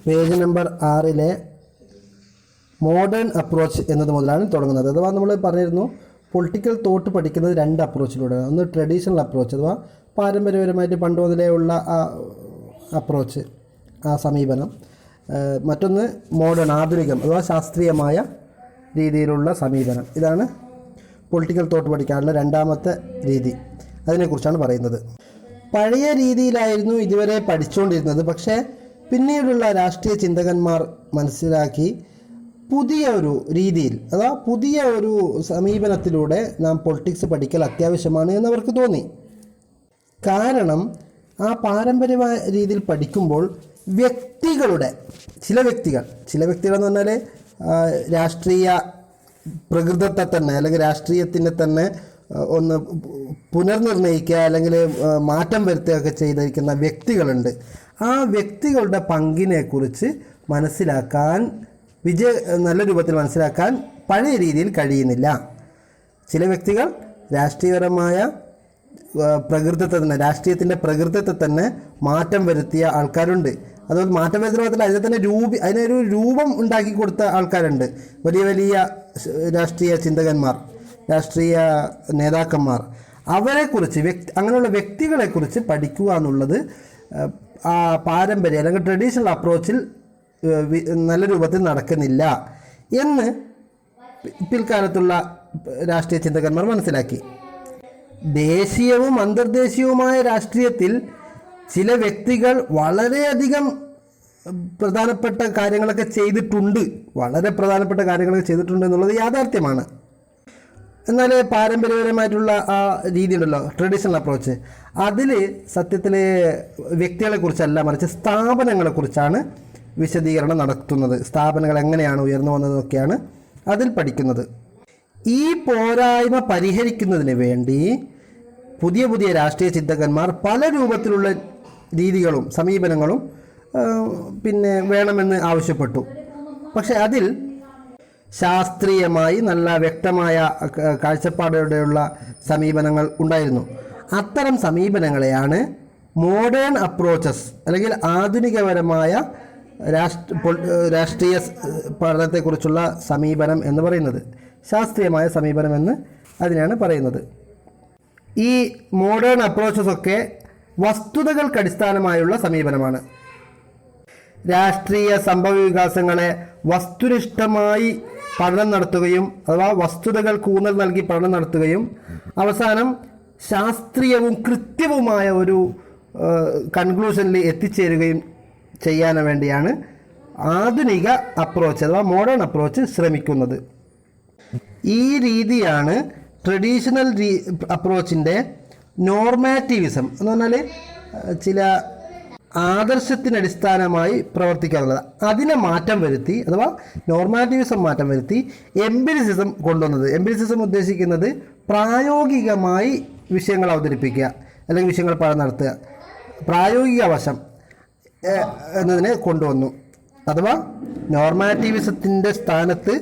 Page number 6 modern approach എന്നത് മുതലാണ് തുടങ്ങുന്നത്. അഥവാ നമ്മൾ പറഞ്ഞിരുന്നു പൊളിറ്റിക്കൽ തോട്ട് പഠിക്കുന്നത് 2 അപ്രോച്ചിലൂടെയാണ്. ഒന്ന് ട്രഡീഷണൽ അപ്രോച്ച് അഥവാ പാരമ്പര്യപരമായിട്ട് പണ്ട് മുതലേ ഉള്ള അപ്രോച്ച്, ആ സമീപനം. മറ്റൊന്ന് മോഡേൺ, ആധുനികം അഥവാ ശാസ്ത്രീയമായ രീതിയിലുള്ള സമീപനം. ഇതാണ് പൊളിറ്റിക്കൽ തോട്ട് പഠിക്കാനുള്ള 2ാമത്തെ രീതി. അതിനെക്കുറിച്ചാണ് പറയുന്നത്. പഴയ രീതിയിലായിരുന്നു ഇതുവരെ പഠിച്ചുകൊണ്ടിരുന്നത്. പക്ഷേ പിന്നീടുള്ള രാഷ്ട്രീയ ചിന്തകന്മാർ മനസ്സിലാക്കി പുതിയ ഒരു രീതിയിൽ അഥവാ പുതിയ ഒരു സമീപനത്തിലൂടെ നാം പൊളിറ്റിക്സ് പഠിക്കൽ അത്യാവശ്യമാണ് എന്നവർക്ക് തോന്നി. കാരണം ആ പാരമ്പര്യമായ രീതിയിൽ പഠിക്കുമ്പോൾ ചില വ്യക്തികൾ എന്ന് പറഞ്ഞാൽ രാഷ്ട്രീയ പ്രകൃതത്തെ തന്നെ അല്ലെങ്കിൽ രാഷ്ട്രീയത്തിനെ തന്നെ ഒന്ന് പുനർനിർണയിക്കുക അല്ലെങ്കിൽ മാറ്റം വരുത്തുകയൊക്കെ ചെയ്തിരിക്കുന്ന വ്യക്തികളുണ്ട്. ആ വ്യക്തികളുടെ പങ്കിനെക്കുറിച്ച് മനസ്സിലാക്കാൻ നല്ല രൂപത്തിൽ മനസ്സിലാക്കാൻ പഴയ രീതിയിൽ കഴിയുന്നില്ല. ചില വ്യക്തികൾ രാഷ്ട്രീയപരമായ പ്രകൃതത്തെ തന്നെ, രാഷ്ട്രീയത്തിൻ്റെ പ്രകൃതത്തെ തന്നെ മാറ്റം വരുത്തിയ ആൾക്കാരുണ്ട്. അതുപോലെ മാറ്റം വരുത്തുന്ന മാത്രമല്ല അതിനൊരു രൂപം ഉണ്ടാക്കി കൊടുത്ത ആൾക്കാരുണ്ട്. വലിയ വലിയ രാഷ്ട്രീയ ചിന്തകന്മാർ, രാഷ്ട്രീയ നേതാക്കന്മാർ. അവരെക്കുറിച്ച് അങ്ങനെയുള്ള വ്യക്തികളെക്കുറിച്ച് പഠിക്കുക എന്നുള്ളത് ആ പാരമ്പര്യം അല്ലെങ്കിൽ ട്രഡീഷണൽ അപ്രോച്ചിൽ നല്ല രൂപത്തിൽ നടക്കുന്നില്ല എന്ന് പിൽക്കാലത്തുള്ള രാഷ്ട്രീയ ചിന്തകന്മാർ മനസ്സിലാക്കി. ദേശീയവും അന്തർദേശീയവുമായ രാഷ്ട്രീയത്തിൽ ചില വ്യക്തികൾ വളരെയധികം പ്രധാനപ്പെട്ട കാര്യങ്ങളൊക്കെ ചെയ്തിട്ടുണ്ട് എന്നുള്ളത് യാഥാർത്ഥ്യമാണ്. എന്നാൽ പാരമ്പര്യപരമായിട്ടുള്ള ആ രീതി ഉണ്ടല്ലോ, ട്രഡീഷണൽ അപ്രോച്ച്, അതിൽ സത്യത്തിൽ വ്യക്തികളെക്കുറിച്ചല്ല മറിച്ച് സ്ഥാപനങ്ങളെക്കുറിച്ചാണ് വിശദീകരണം നടത്തുന്നത്. സ്ഥാപനങ്ങൾ എങ്ങനെയാണ് ഉയർന്നു വന്നതൊക്കെയാണ് അതിൽ പഠിക്കുന്നത്. ഈ പോരായ്മ പരിഹരിക്കുന്നതിന് വേണ്ടി പുതിയ പുതിയ രാഷ്ട്രീയ ചിന്തകന്മാർ പല രൂപത്തിലുള്ള രീതികളും സമീപനങ്ങളും വേണമെന്ന് ആവശ്യപ്പെട്ടു. പക്ഷെ അതിൽ ശാസ്ത്രീയമായി നല്ല വ്യക്തമായ കാഴ്ചപ്പാടോടെയുള്ള സമീപനങ്ങൾ ഉണ്ടായിരുന്നു. അത്തരം സമീപനങ്ങളെയാണ് മോഡേൺ അപ്രോച്ചസ് അല്ലെങ്കിൽ ആധുനികപരമായ രാഷ്ട്രീയ പഠനത്തെക്കുറിച്ചുള്ള സമീപനം എന്ന് പറയുന്നത്. ശാസ്ത്രീയമായ സമീപനം എന്ന് അതിനാണ് പറയുന്നത്. ഈ മോഡേൺ അപ്രോച്ചസ് ഒക്കെ വസ്തുതകൾക്കടിസ്ഥാനമായുള്ള സമീപനമാണ്. രാഷ്ട്രീയ സംഭവ വികാസങ്ങളെ വസ്തുനിഷ്ഠമായി പഠനം നടത്തുകയും അഥവാ വസ്തുതകൾക്ക് ഊന്നൽ നൽകി പഠനം നടത്തുകയും അവസാനം ശാസ്ത്രീയവും കൃത്യവുമായ ഒരു കൺക്ലൂഷനിൽ എത്തിച്ചേരുകയും ചെയ്യാൻ വേണ്ടിയാണ് ആധുനിക അപ്രോച്ച് അഥവാ മോഡേൺ അപ്രോച്ച് ശ്രമിക്കുന്നത്. ഈ രീതിയാണ് ട്രഡീഷണൽ അപ്രോച്ചിൻ്റെ നോർമാറ്റീവിസം എന്ന് പറഞ്ഞാൽ ചില ആദർശത്തിനടിസ്ഥാനമായി പ്രവർത്തിക്കാറുള്ളത്. അതിനെ മാറ്റം വരുത്തി അഥവാ നോർമാറ്റീവിസം മാറ്റം വരുത്തി എംപിരിസിസം കൊണ്ടുവന്നത്. എംപിരിസിസം ഉദ്ദേശിക്കുന്നത് പ്രായോഗികമായി വിഷയങ്ങൾ അവതരിപ്പിക്കുക അല്ലെങ്കിൽ വിഷയങ്ങൾ പഠനം നടത്തുക, പ്രായോഗിക വശം എന്നതിനെ കൊണ്ടുവന്നു. അഥവാ നോർമാറ്റീവിസത്തിൻ്റെ സ്ഥാനത്ത്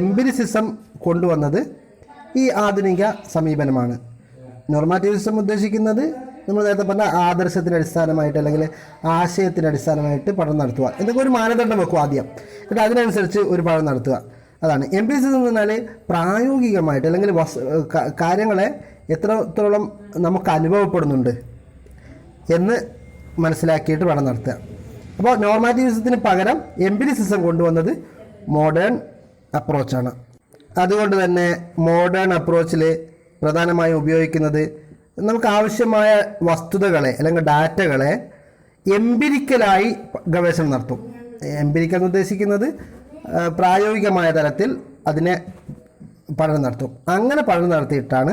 എംപിരിസിസം കൊണ്ടുവന്നത് ഈ ആധുനിക സമീപനമാണ്. നോർമാറ്റീവിസം ഉദ്ദേശിക്കുന്നത് നമ്മൾ നേരത്തെ പറഞ്ഞ ആദർശത്തിന് അടിസ്ഥാനമായിട്ട് അല്ലെങ്കിൽ ആശയത്തിന് അടിസ്ഥാനമായിട്ട് പഠനം നടത്തുക, എന്തൊക്കെ ഒരു മാനദണ്ഡം വെക്കുക ആദ്യം, എന്നിട്ട് അതിനനുസരിച്ച് ഒരു പഠനം നടത്തുക. അതാണ് എംപിരിസിസം എന്ന് പറഞ്ഞാൽ പ്രായോഗികമായിട്ട് അല്ലെങ്കിൽ കാര്യങ്ങളെ എത്രത്തോളം നമുക്ക് അനുഭവപ്പെടുന്നുണ്ട് എന്ന് മനസ്സിലാക്കിയിട്ട് പഠനം നടത്തുക. അപ്പോൾ നോർമാറ്റീവിസത്തിന് പകരം എംപിരിസിസം കൊണ്ടുവന്നത് മോഡേൺ അപ്രോച്ചാണ്. അതുകൊണ്ട് തന്നെ മോഡേൺ അപ്രോച്ചിൽ പ്രധാനമായും ഉപയോഗിക്കുന്നത് നമുക്ക് ആവശ്യമായ വസ്തുതകളെ അല്ലെങ്കിൽ ഡാറ്റകളെ എംപിരിക്കലായി ഗവേഷണം നടത്തും. എംപിരിക്കൽ എന്ന് ഉദ്ദേശിക്കുന്നത് പ്രായോഗികമായ തലത്തിൽ അതിനെ പഠനം നടത്തും. അങ്ങനെ പഠനം നടത്തിയിട്ടാണ്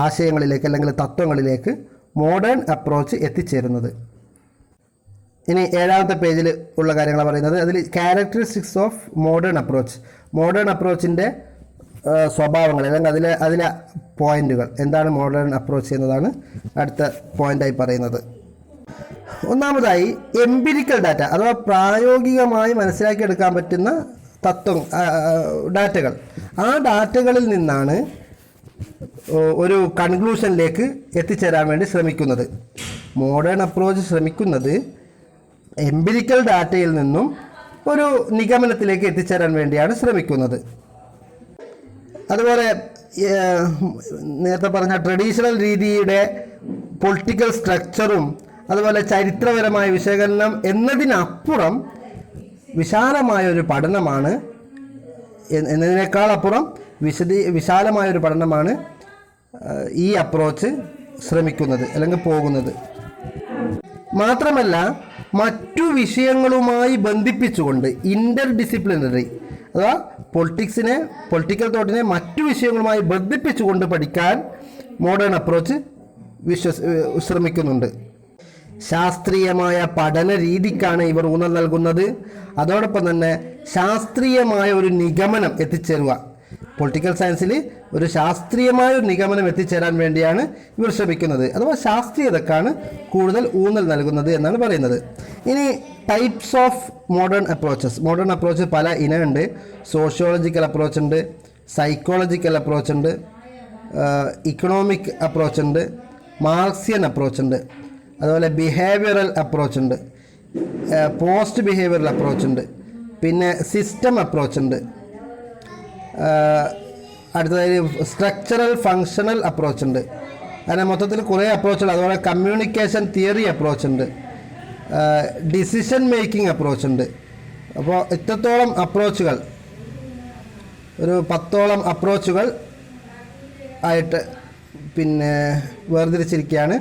ആശയങ്ങളിലേക്ക് അല്ലെങ്കിൽ തത്വങ്ങളിലേക്ക് മോഡേൺ അപ്രോച്ച് എത്തിച്ചേരുന്നത്. ഇനി 7ാമത്തെ പേജിൽ ഉള്ള കാര്യങ്ങളാണ് പറയുന്നത്. അതിൽ characteristics of modern approach, modern അപ്രോച്ചിൻ്റെ സ്വഭാവങ്ങൾ അല്ലെങ്കിൽ അതിലെ പോയിന്റുകൾ, എന്താണ് മോഡേൺ അപ്രോച്ച് എന്നതാണ് അടുത്ത പോയിന്റായി പറയുന്നത്. ഒന്നാമതായി എംപിരിക്കൽ ഡാറ്റ അഥവാ പ്രായോഗികമായി മനസ്സിലാക്കിയെടുക്കാൻ പറ്റുന്ന ഡാറ്റകൾ. ആ ഡാറ്റകളിൽ നിന്നാണ് ഒരു കൺക്ലൂഷനിലേക്ക് എത്തിച്ചേരാൻ വേണ്ടി ശ്രമിക്കുന്നത്. മോഡേൺ അപ്രോച്ച് ശ്രമിക്കുന്നത് എംപിരിക്കൽ ഡാറ്റയിൽ നിന്നും ഒരു നിഗമനത്തിലേക്ക് എത്തിച്ചേരാൻ വേണ്ടിയാണ് ശ്രമിക്കുന്നത്. അതുപോലെ നേരത്തെ പറഞ്ഞ ട്രഡീഷണൽ രീതിയുടെ പൊളിറ്റിക്കൽ സ്ട്രക്ചറും അതുപോലെ ചരിത്രപരമായ വിശകലനം എന്നതിനപ്പുറം വിശാലമായ ഒരു പഠനമാണ്, എന്നതിനേക്കാളപ്പുറം വിശാലമായൊരു പഠനമാണ് ഈ അപ്രോച്ച് ശ്രമിക്കുന്നത് അല്ലെങ്കിൽ പോകുന്നത്. മാത്രമല്ല മറ്റു വിഷയങ്ങളുമായി ബന്ധിപ്പിച്ചുകൊണ്ട് ഇൻ്റർ ഡിസിപ്ലിനറി അഥവാ പൊളിറ്റിക്കൽ തോട്ടിനെ മറ്റു വിഷയങ്ങളുമായി ബന്ധിപ്പിച്ചുകൊണ്ട് പഠിക്കാൻ മോഡേൺ അപ്രോച്ച് ശ്രമിക്കുന്നുണ്ട്. ശാസ്ത്രീയമായ പഠന രീതിക്കാണ് ഇവർ ഊന്നൽ നൽകുന്നത്. അതോടൊപ്പം തന്നെ ശാസ്ത്രീയമായ ഒരു നിഗമനം എത്തിച്ചേരുക, പൊളിറ്റിക്കൽ സയൻസിൽ ഒരു ശാസ്ത്രീയമായ ഒരു നിഗമനം എത്തിച്ചേരാൻ വേണ്ടിയാണ് ഇവർ ശ്രമിക്കുന്നത്. അഥവാ ശാസ്ത്രീയതക്കാണ് കൂടുതൽ ഊന്നൽ നൽകുന്നത് എന്നാണ് പറയുന്നത്. ഇനി types of modern approaches. Modern approach പല ഇനമുണ്ട്. സോഷ്യോളജിക്കൽ അപ്രോച്ച് ഉണ്ട്, സൈക്കോളജിക്കൽ അപ്രോച്ച് ഉണ്ട്, ഇക്കണോമിക് അപ്രോച്ച് ഉണ്ട്, മാർക്സിയൻ അപ്രോച്ച് ഉണ്ട്, അതുപോലെ ബിഹേവിയറൽ അപ്രോച്ച് ഉണ്ട്, പോസ്റ്റ് ബിഹേവിയറൽ അപ്രോച്ച് ഉണ്ട്, പിന്നെ സിസ്റ്റം അപ്രോച്ച് ഉണ്ട്, അടുത്തതായി സ്ട്രക്ചറൽ ഫങ്ഷണൽ അപ്രോച്ച് ഉണ്ട്. അങ്ങനെ മൊത്തത്തിൽ കുറേ അപ്രോച്ചുകൾ. അതുപോലെ കമ്മ്യൂണിക്കേഷൻ തിയറി അപ്രോച്ച് ഉണ്ട്, ഡിസിഷൻ മേക്കിംഗ് അപ്രോച്ച് ഉണ്ട്. അപ്പോൾ ഇത്രത്തോളം അപ്രോച്ചുകൾ, ഒരു 10ഓളം അപ്രോച്ചുകൾ ആയിട്ട് പിന്നെ വേർതിരിച്ചിരിക്കുകയാണ്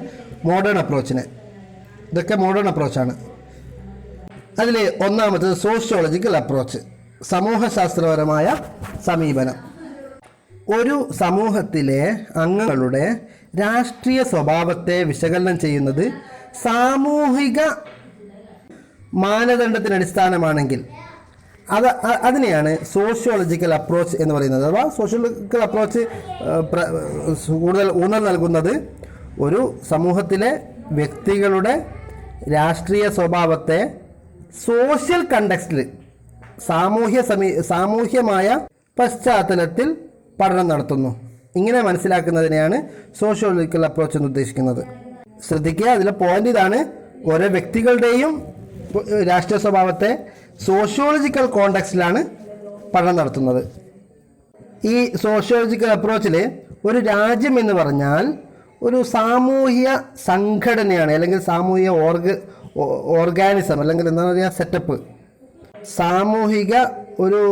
മോഡേൺ അപ്രോച്ചിനെ. ഇതൊക്കെ മോഡേൺ അപ്രോച്ചാണ്. അതിൽ ഒന്നാമത്തത് സോഷ്യോളജിക്കൽ അപ്രോച്ച്, സമൂഹശാസ്ത്രപരമായ സമീപനം. ഒരു സമൂഹത്തിലെ അംഗങ്ങളുടെ രാഷ്ട്രീയ സ്വഭാവത്തെ വിശകലനം ചെയ്യുന്നത് സാമൂഹിക മാനദണ്ഡത്തിന് അടിസ്ഥാനമാണെങ്കിൽ അതിനെയാണ് സോഷ്യോളജിക്കൽ അപ്രോച്ച് എന്ന് പറയുന്നത്. അഥവാ സോഷ്യോളജിക്കൽ അപ്രോച്ച് കൂടുതൽ ഊന്നൽ നൽകുന്നത് ഒരു സമൂഹത്തിലെ വ്യക്തികളുടെ രാഷ്ട്രീയ സ്വഭാവത്തെ സോഷ്യൽ കണ്ടക്സ്റ്റിൽ സാമൂഹ്യമായ പശ്ചാത്തലത്തിൽ പഠനം നടത്തുന്നു. ഇങ്ങനെ മനസ്സിലാക്കുന്നതിനെയാണ് സോഷ്യോളജിക്കൽ അപ്രോച്ച് എന്ന് ഉദ്ദേശിക്കുന്നത്. ശ്രദ്ധിക്കുക, അതിലെ പോയിന്റ് ഇതാണ്: ഓരോ വ്യക്തികളുടെയും രാഷ്ട്രീയ സ്വഭാവത്തെ സോഷ്യോളജിക്കൽ കോണ്ടെക്സ്റ്റിലാണ് പഠനം നടത്തുന്നത്. ഈ സോഷ്യോളജിക്കൽ അപ്രോച്ചിൽ ഒരു രാജ്യം എന്ന് പറഞ്ഞാൽ ഒരു സാമൂഹ്യ സംഘടനയാണ്, അല്ലെങ്കിൽ സാമൂഹിക ഓർഗാനിസം, അല്ലെങ്കിൽ എന്താ പറയുക, സെറ്റപ്പ്. സാമൂഹിക ഒരു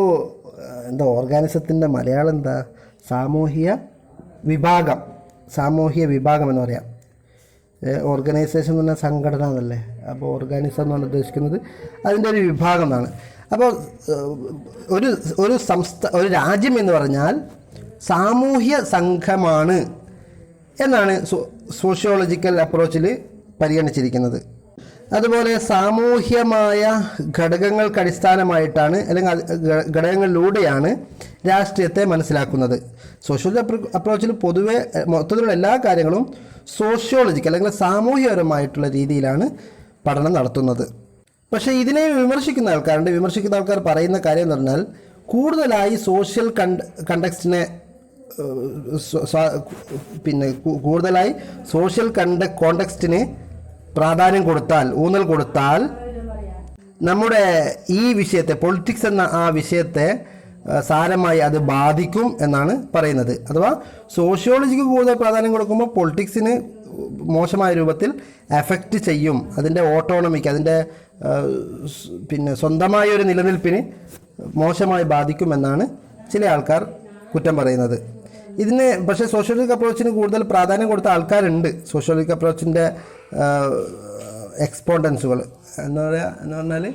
ഓർഗാനിസത്തിൻ്റെ മലയാളം എന്താ? സാമൂഹ്യ വിഭാഗം എന്ന് പറയാം. ഓർഗനൈസേഷൻ എന്ന് പറഞ്ഞാൽ സംഘടന എന്നല്ലേ. അപ്പോൾ ഓർഗാനിസം എന്നാണ് ഉദ്ദേശിക്കുന്നത്, അതിൻ്റെ ഒരു വിഭാഗം എന്നാണ്. അപ്പോൾ ഒരു രാജ്യം എന്ന് പറഞ്ഞാൽ സാമൂഹ്യ സംഘമാണ് എന്നാണ് സോഷ്യോളജിക്കൽ അപ്രോച്ചിൽ പരിഗണിച്ചിരിക്കുന്നത്. അതുപോലെ സാമൂഹ്യമായ ഘടകങ്ങൾക്ക് അടിസ്ഥാനമായിട്ടാണ്, അല്ലെങ്കിൽ ഘടകങ്ങളിലൂടെയാണ് രാഷ്ട്രീയത്തെ മനസ്സിലാക്കുന്നത്. സോഷ്യോളജി അപ്രോച്ചിൽ പൊതുവെ മൊത്തത്തിലുള്ള എല്ലാ കാര്യങ്ങളും സോഷ്യോളജിക്കൽ അല്ലെങ്കിൽ സാമൂഹ്യപരമായിട്ടുള്ള രീതിയിലാണ് പഠനം നടത്തുന്നത്. പക്ഷേ ഇതിനെ വിമർശിക്കുന്ന ആൾക്കാർ പറയുന്ന കാര്യം എന്ന് പറഞ്ഞാൽ, കൂടുതലായി സോഷ്യൽ കണ്ടക്സ്റ്റിനെ കൂടുതലായി സോഷ്യൽ കോണ്ടെക്സ്റ്റിന് പ്രാധാന്യം കൊടുത്താൽ, ഊന്നൽ കൊടുത്താൽ നമ്മുടെ ഈ വിഷയത്തെ, പൊളിറ്റിക്സ് എന്ന ആ വിഷയത്തെ സാരമായി അത് ബാധിക്കും എന്നാണ് പറയുന്നത്. അഥവാ സോഷ്യോളജിക്ക് കൂടുതൽ പ്രാധാന്യം കൊടുക്കുമ്പോൾ പൊളിറ്റിക്സിന് മോശമായ രൂപത്തിൽ എഫക്റ്റ് ചെയ്യും. അതിൻ്റെ ഓട്ടോണമിക്ക്, അതിൻ്റെ സ്വന്തമായ ഒരു നിലനിൽപ്പിന് മോശമായി ബാധിക്കുമെന്നാണ് ചില ആൾക്കാർ കുറ്റം പറയുന്നത്. പക്ഷേ സോഷ്യോളജിക്കൽ അപ്രോച്ചിന് കൂടുതൽ പ്രാധാന്യം കൊടുത്ത ആൾക്കാരുണ്ട്. സോഷ്യോളജിക്കൽ അപ്രോച്ചിൻ്റെ എക്സ്പോണ്ടൻസുകൾ എന്ന് പറഞ്ഞാൽ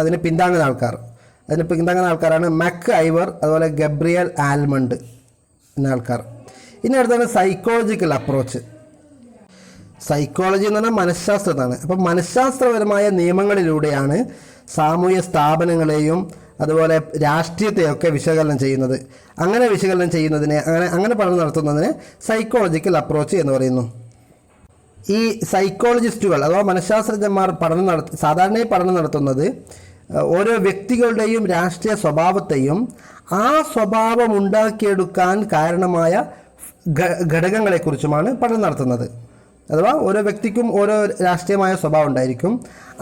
അതിനെ പിന്താങ്ങുന്ന ആൾക്കാരാണ് മക്ക് ഐവർ, അതുപോലെ ഗബ്രിയൽ ആൽമണ്ട് എന്ന ആൾക്കാർ. ഇനി അടുത്താണ് സൈക്കോളജിക്കൽ അപ്രോച്ച്. സൈക്കോളജി എന്ന് പറഞ്ഞാൽ മനഃശാസ്ത്രമാണ്. അപ്പം മനഃശാസ്ത്രപരമായ നിയമങ്ങളിലൂടെയാണ് സാമൂഹ്യ സ്ഥാപനങ്ങളെയും അതുപോലെ രാഷ്ട്രീയത്തെയൊക്കെ വിശകലനം ചെയ്യുന്നത്. അങ്ങനെ വിശകലനം ചെയ്യുന്നതിനെ, അങ്ങനെ പഠനം നടത്തുന്നതിനെ സൈക്കോളജിക്കൽ അപ്രോച്ച് എന്ന് പറയുന്നു. ഈ സൈക്കോളജിസ്റ്റുകൾ അഥവാ മനഃശാസ്ത്രജ്ഞന്മാർ സാധാരണയായി പഠനം നടത്തുന്നത് ഓരോ വ്യക്തികളുടെയും രാഷ്ട്രീയ സ്വഭാവത്തെയും ആ സ്വഭാവം ഉണ്ടാക്കിയെടുക്കാൻ കാരണമായ ഘടകങ്ങളെക്കുറിച്ചുമാണ് പഠനം നടത്തുന്നത്. അഥവാ ഓരോ വ്യക്തിക്കും ഓരോ രാഷ്ട്രീയമായ സ്വഭാവം ഉണ്ടായിരിക്കും.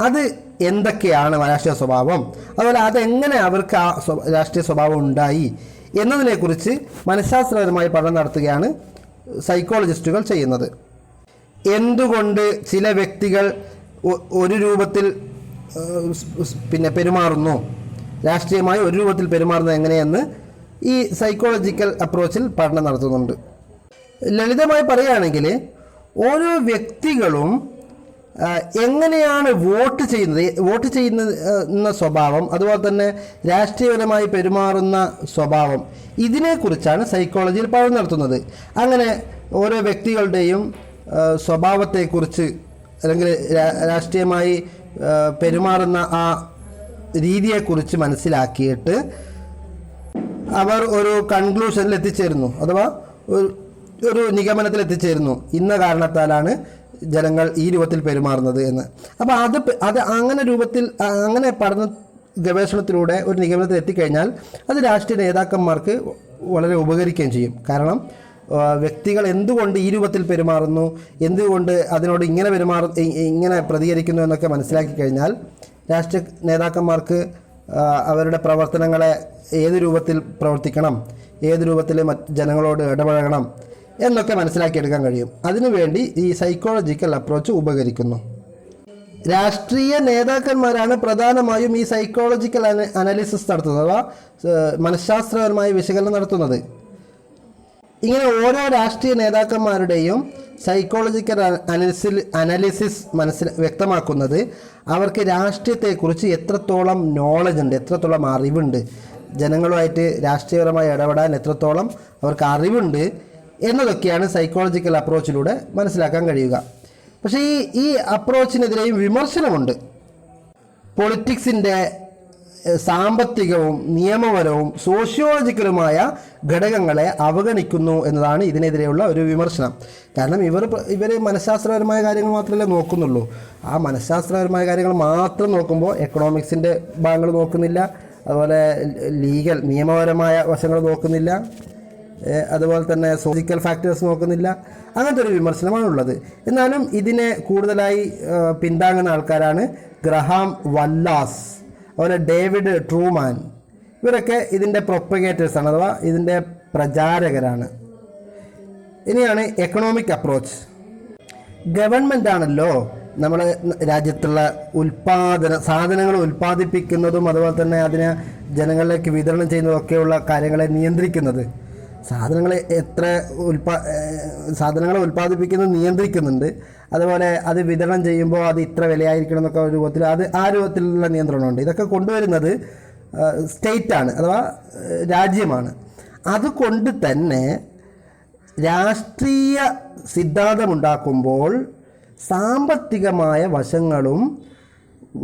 അത് എന്തൊക്കെയാണ് രാഷ്ട്രീയ സ്വഭാവം, അതുപോലെ അതെങ്ങനെ അവർക്ക് ആ രാഷ്ട്രീയ സ്വഭാവം ഉണ്ടായി എന്നതിനെക്കുറിച്ച് മനഃശാസ്ത്രപരമായി പഠനം നടത്തുകയാണ് സൈക്കോളജിസ്റ്റുകൾ ചെയ്യുന്നത്. എന്തുകൊണ്ട് ചില വ്യക്തികൾ ഒരു രൂപത്തിൽ പെരുമാറുന്നു, രാഷ്ട്രീയമായി ഒരു രൂപത്തിൽ പെരുമാറുന്നത് എങ്ങനെയെന്ന് ഈ സൈക്കോളജിക്കൽ അപ്രോച്ചിൽ പഠനം നടത്തുന്നുണ്ട്. ലളിതമായി പറയുകയാണെങ്കിൽ ഓരോ വ്യക്തികളും എങ്ങനെയാണ് വോട്ട് ചെയ്യുന്ന സ്വഭാവം, അതുപോലെ തന്നെ രാഷ്ട്രീയപരമായി പെരുമാറുന്ന സ്വഭാവം, ഇതിനെക്കുറിച്ചാണ് സൈക്കോളജിയിൽ പഠനം നടത്തുന്നത്. അങ്ങനെ ഓരോ വ്യക്തികളുടെയും സ്വഭാവത്തെക്കുറിച്ച് അല്ലെങ്കിൽ രാഷ്ട്രീയമായി പെരുമാറുന്ന ആ രീതിയെക്കുറിച്ച് മനസ്സിലാക്കിയിട്ട് അവർ ഒരു കൺക്ലൂഷനിൽ എത്തിച്ചേരുന്നു, അഥവാ ഒരു നിഗമനത്തിൽ എത്തിച്ചേരുന്നു, ഇന്ന കാരണത്താലാണ് ജനങ്ങൾ ഈ രൂപത്തിൽ പെരുമാറുന്നത് എന്ന്. അപ്പോൾ അത് അങ്ങനെ പഠന ഗവേഷണത്തിലൂടെ ഒരു നിഗമനത്തിൽ എത്തിക്കഴിഞ്ഞാൽ അത് രാഷ്ട്രീയ നേതാക്കന്മാർക്ക് വളരെ ഉപകരിക്കുകയും ചെയ്യും. കാരണം വ്യക്തികൾ എന്തുകൊണ്ട് ഈ രൂപത്തിൽ പെരുമാറുന്നു, എന്തുകൊണ്ട് അതിനോട് ഇങ്ങനെ പ്രതികരിക്കുന്നു എന്നൊക്കെ മനസ്സിലാക്കി കഴിഞ്ഞാൽ രാഷ്ട്രീയ നേതാക്കന്മാർക്ക് അവരുടെ പ്രവർത്തനങ്ങളെ ഏത് രൂപത്തിൽ പ്രവർത്തിക്കണം, ഏത് രൂപത്തിൽ ജനങ്ങളോട് ഇടപഴകണം എന്നൊക്കെ മനസ്സിലാക്കിയെടുക്കാൻ കഴിയും. അതിനുവേണ്ടി ഈ സൈക്കോളജിക്കൽ അപ്രോച്ച് ഉപകരിക്കുന്നു. രാഷ്ട്രീയ നേതാക്കന്മാരാണ് പ്രധാനമായും ഈ സൈക്കോളജിക്കൽ അനാലിസിസ് നടത്തുന്നത്, അഥവാ മനഃശാസ്ത്രപരമായ വിശകലനം നടത്തുന്നത്. ഇങ്ങനെ ഓരോ രാഷ്ട്രീയ നേതാക്കന്മാരുടെയും സൈക്കോളജിക്കൽ അനാലിസിസ് വ്യക്തമാക്കുന്നത് അവർക്ക് രാഷ്ട്രീയത്തെക്കുറിച്ച് എത്രത്തോളം നോളജ് ഉണ്ട്, എത്രത്തോളം അറിവുണ്ട്, ജനങ്ങളുമായിട്ട് രാഷ്ട്രീയപരമായി ഇടപെടാൻ എത്രത്തോളം അവർക്ക് അറിവുണ്ട് എന്നതൊക്കെയാണ് സൈക്കോളജിക്കൽ അപ്രോച്ചിലൂടെ മനസ്സിലാക്കാൻ കഴിയുക. പക്ഷേ ഈ അപ്രോച്ചിനെതിരെയും വിമർശനമുണ്ട്. പൊളിറ്റിക്സിൻ്റെ സാമ്പത്തികവും നിയമപരവും സോഷ്യോളജിക്കലുമായ ഘടകങ്ങളെ അവഗണിക്കുന്നു എന്നതാണ് ഇതിനെതിരെയുള്ള ഒരു വിമർശനം. കാരണം ഇവർ മനഃശാസ്ത്രപരമായ കാര്യങ്ങൾ മാത്രമല്ലേ നോക്കുന്നുള്ളൂ. ആ മനഃശാസ്ത്രപരമായ കാര്യങ്ങൾ മാത്രം നോക്കുമ്പോൾ എക്കണോമിക്സിൻ്റെ ഭാഗങ്ങൾ നോക്കുന്നില്ല, അതുപോലെ നിയമപരമായ വശങ്ങൾ നോക്കുന്നില്ല, അതുപോലെ തന്നെ സോഷ്യൽ ഫാക്ടേഴ്സ് നോക്കുന്നില്ല. അങ്ങനത്തെ ഒരു വിമർശനമാണുള്ളത്. എന്നാലും ഇതിനെ കൂടുതലായി പിന്താങ്ങുന്ന ആൾക്കാരാണ് ഗ്രഹാം വല്ലാസ്, അതുപോലെ ഡേവിഡ് ട്രൂമാൻ. ഇവരൊക്കെ ഇതിൻ്റെ പ്രൊപ്പഗേറ്റേഴ്സാണ്, അഥവാ ഇതിൻ്റെ പ്രചാരകരാണ്. ഇനിയാണ് എക്കണോമിക് അപ്രോച്ച്. ഗവൺമെൻറ് ആണല്ലോ നമ്മുടെ രാജ്യത്തുള്ള സാധനങ്ങൾ ഉൽപ്പാദിപ്പിക്കുന്നതും അതുപോലെ തന്നെ അതിനെ ജനങ്ങളിലേക്ക് വിതരണം ചെയ്യുന്നതൊക്കെയുള്ള കാര്യങ്ങളെ നിയന്ത്രിക്കുന്നത്. സാധനങ്ങളെ ഉൽപ്പാദിപ്പിക്കുന്നത് നിയന്ത്രിക്കുന്നുണ്ട്, അതുപോലെ അത് വിതരണം ചെയ്യുമ്പോൾ അത് ഇത്ര വിലയായിരിക്കണം എന്നൊക്കെ ഒരു രൂപത്തിൽ ആ രൂപത്തിലുള്ള നിയന്ത്രണമുണ്ട്. ഇതൊക്കെ കൊണ്ടുവരുന്നത് സ്റ്റേറ്റാണ്, അഥവാ രാജ്യമാണ്. അതുകൊണ്ട് തന്നെ രാഷ്ട്രീയ സിദ്ധാന്തമുണ്ടാക്കുമ്പോൾ സാമ്പത്തികമായ വശങ്ങളും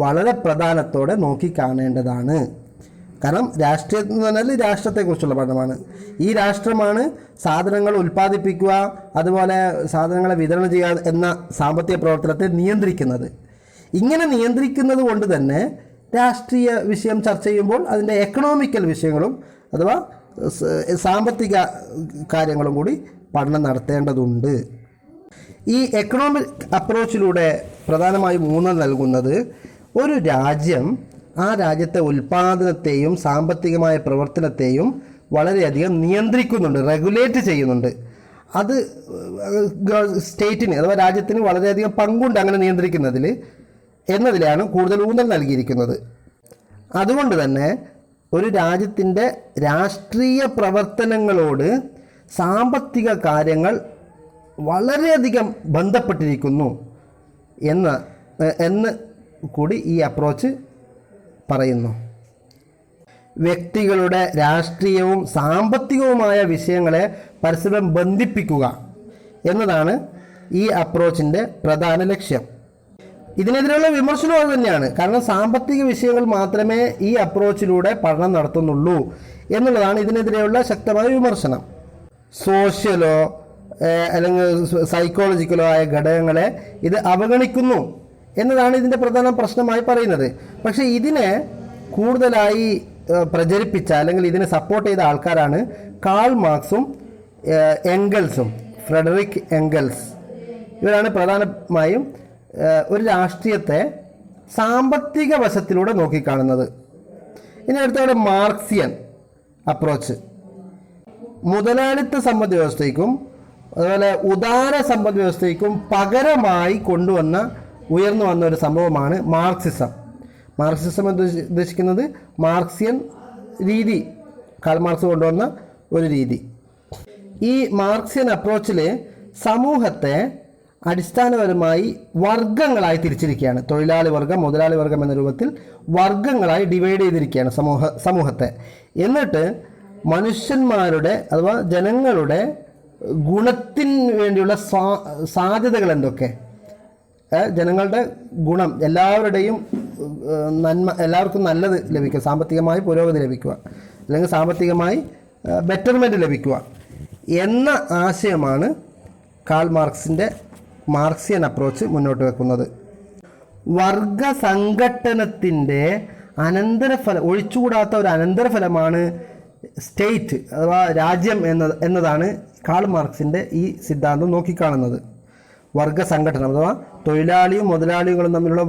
വളരെ പ്രാധാന്യത്തോടെ നോക്കിക്കാണേണ്ടതാണ്. കാരണം രാഷ്ട്രീയം എന്ന് പറഞ്ഞാൽ രാഷ്ട്രത്തെക്കുറിച്ചുള്ള പഠനമാണ്. ഈ രാഷ്ട്രമാണ് സാധനങ്ങൾ ഉൽപ്പാദിപ്പിക്കുക, അതുപോലെ സാധനങ്ങളെ വിതരണം ചെയ്യുക എന്ന സാമ്പത്തിക പ്രവർത്തനത്തെ നിയന്ത്രിക്കുന്നത്. ഇങ്ങനെ നിയന്ത്രിക്കുന്നത് കൊണ്ട് തന്നെ രാഷ്ട്രീയ വിഷയം ചർച്ച ചെയ്യുമ്പോൾ അതിൻ്റെ എക്കണോമിക്കൽ വിഷയങ്ങളും അഥവാ സാമ്പത്തിക കാര്യങ്ങളും കൂടി പഠനം നടത്തേണ്ടതുണ്ട്. ഈ എക്കണോമിക് അപ്രോച്ചിലൂടെ പ്രധാനമായും ഊന്നൽ നൽകുന്നത് ഒരു രാജ്യം ആ രാജ്യത്തെ ഉൽപ്പാദനത്തെയും സാമ്പത്തികമായ പ്രവർത്തനത്തെയും വളരെയധികം നിയന്ത്രിക്കുന്നുണ്ട്, റെഗുലേറ്റ് ചെയ്യുന്നുണ്ട്. അത് സ്റ്റേറ്റിന് അഥവാ രാജ്യത്തിന് വളരെയധികം പങ്കുണ്ട് അങ്ങനെ നിയന്ത്രിക്കുന്നതിൽ എന്നതിലാണ് കൂടുതൽ ഊന്നൽ നൽകിയിരിക്കുന്നത്. അതുകൊണ്ട് തന്നെ ഒരു രാജ്യത്തിൻ്റെ രാഷ്ട്രീയ പ്രവർത്തനങ്ങളോട് സാമ്പത്തിക കാര്യങ്ങൾ വളരെയധികം ബന്ധപ്പെട്ടിരിക്കുന്നു എന്ന് കൂടി ഈ അപ്രോച്ച് പറയുന്നു. വ്യക്തികളുടെ രാഷ്ട്രീയവും സാമ്പത്തികവുമായ വിഷയങ്ങളെ പരസ്പരം ബന്ധിപ്പിക്കുക എന്നതാണ് ഈ അപ്രോച്ചിൻ്റെ പ്രധാന ലക്ഷ്യം. ഇതിനെതിരെയുള്ള വിമർശനം അത് തന്നെയാണ്. കാരണം സാമ്പത്തിക വിഷയങ്ങൾ മാത്രമേ ഈ അപ്രോച്ചിലൂടെ പഠനം നടത്തുന്നുള്ളൂ എന്നുള്ളതാണ് ഇതിനെതിരെയുള്ള ശക്തമായ വിമർശനം. സോഷ്യലോ അല്ലെങ്കിൽ സൈക്കോളജിക്കലോ ആയ ഘടകങ്ങളെ ഇത് അവഗണിക്കുന്നു എന്നതാണ് ഇതിൻ്റെ പ്രധാന പ്രശ്നമായി പറയുന്നത്. പക്ഷേ ഇതിനെ കൂടുതലായി പ്രചരിപ്പിച്ച അല്ലെങ്കിൽ ഇതിനെ സപ്പോർട്ട് ചെയ്ത ആൾക്കാരാണ് കാൾ മാർക്സും എംഗൽസും. ഫ്രെഡറിക് എംഗൽസ് ഇവരാണ് പ്രധാനമായും ഒരു രാഷ്ട്രീയത്തെ സാമ്പത്തിക വശത്തിലൂടെ നോക്കിക്കാണുന്നത്. ഇനി അടുത്തവിടെ മാർക്സിയൻ അപ്രോച്ച്. മുതലാളിത്ത സമ്പദ് വ്യവസ്ഥയ്ക്കും അതുപോലെ ഉദാര സമ്പദ് വ്യവസ്ഥയ്ക്കും പകരമായി ഉയർന്നു വന്ന ഒരു സംഭവമാണ് മാർക്സിസം. മാർക്സിസം എന്ന് ഉദ്ദേശിക്കുന്നത് മാർക്സിയൻ രീതി, കാൾ മാർക്സ് കൊണ്ടുവന്ന ഒരു രീതി. ഈ മാർക്സിയൻ അപ്രോച്ചിൽ സമൂഹത്തെ അടിസ്ഥാനപരമായി വർഗങ്ങളായി തിരിച്ചിരിക്കുകയാണ്. തൊഴിലാളി വർഗം, മുതലാളി വർഗം എന്ന രൂപത്തിൽ വർഗങ്ങളായി ഡിവൈഡ് ചെയ്തിരിക്കുകയാണ് സമൂഹത്തെ. എന്നിട്ട് മനുഷ്യന്മാരുടെ അഥവാ ജനങ്ങളുടെ ഗുണത്തിന് വേണ്ടിയുള്ള സാധ്യതകൾ എന്തൊക്കെ, ജനങ്ങളുടെ ഗുണം, എല്ലാവരുടെയും നന്മ, എല്ലാവർക്കും നല്ലത് ലഭിക്കുക, സാമ്പത്തികമായി പുരോഗതി ലഭിക്കുക, അല്ലെങ്കിൽ സാമ്പത്തികമായി ബെറ്റർമെൻറ്റ് ലഭിക്കുക എന്ന ആശയമാണ് കാൾ മാർക്സിൻ്റെ മാർക്സിയൻ അപ്രോച്ച് മുന്നോട്ട് വെക്കുന്നത്. വർഗ സംഘട്ടനത്തിൻ്റെ ഒഴിച്ചുകൂടാത്ത ഒരു അനന്തരഫലമാണ് സ്റ്റേറ്റ് അഥവാ രാജ്യം എന്നതാണ് കാൾ മാർക്സിൻ്റെ ഈ സിദ്ധാന്തം നോക്കിക്കാണുന്നത്. വർഗ സംഘടന അഥവാ തൊഴിലാളിയും മുതലാളികളും തമ്മിലുള്ള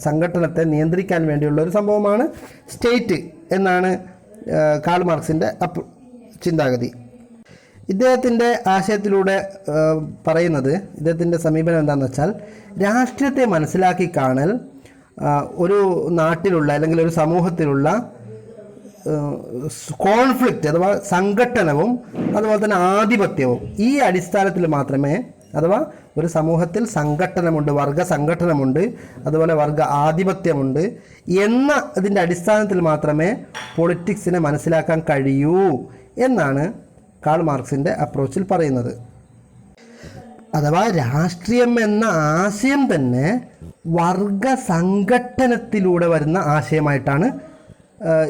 സംഘടനത്തെ നിയന്ത്രിക്കാൻ വേണ്ടിയുള്ള ഒരു സംഭവമാണ് സ്റ്റേറ്റ് എന്നാണ് കാൾ മാർക്സിൻ്റെ ചിന്താഗതി. ഇദ്ദേഹത്തിൻ്റെ ആശയത്തിലൂടെ പറയുന്നത്, ഇദ്ദേഹത്തിൻ്റെ സമീപനം എന്താണെന്ന് വെച്ചാൽ, രാഷ്ട്രീയത്തെ മനസ്സിലാക്കി കാണൽ ഒരു നാട്ടിലുള്ള അല്ലെങ്കിൽ ഒരു സമൂഹത്തിലുള്ള കോൺഫ്ലിക്റ്റ് അഥവാ സംഘട്ടനവും അതുപോലെ തന്നെ ആധിപത്യവും ഈ അടിസ്ഥാനത്തിൽ മാത്രമേ, അഥവാ ഒരു സമൂഹത്തിൽ സംഘട്ടനമുണ്ട്, വർഗ സംഘട്ടനമുണ്ട്, അതുപോലെ വർഗ ആധിപത്യമുണ്ട് എന്ന ഇതിൻ്റെ അടിസ്ഥാനത്തിൽ മാത്രമേ പൊളിറ്റിക്സിനെ മനസ്സിലാക്കാൻ കഴിയൂ എന്നാണ് കാൾ മാർക്സിൻ്റെ അപ്രോച്ചിൽ പറയുന്നത്. അഥവാ രാഷ്ട്രീയം എന്ന ആശയം തന്നെ വർഗ സംഘട്ടനത്തിലൂടെ വരുന്ന ആശയമായിട്ടാണ്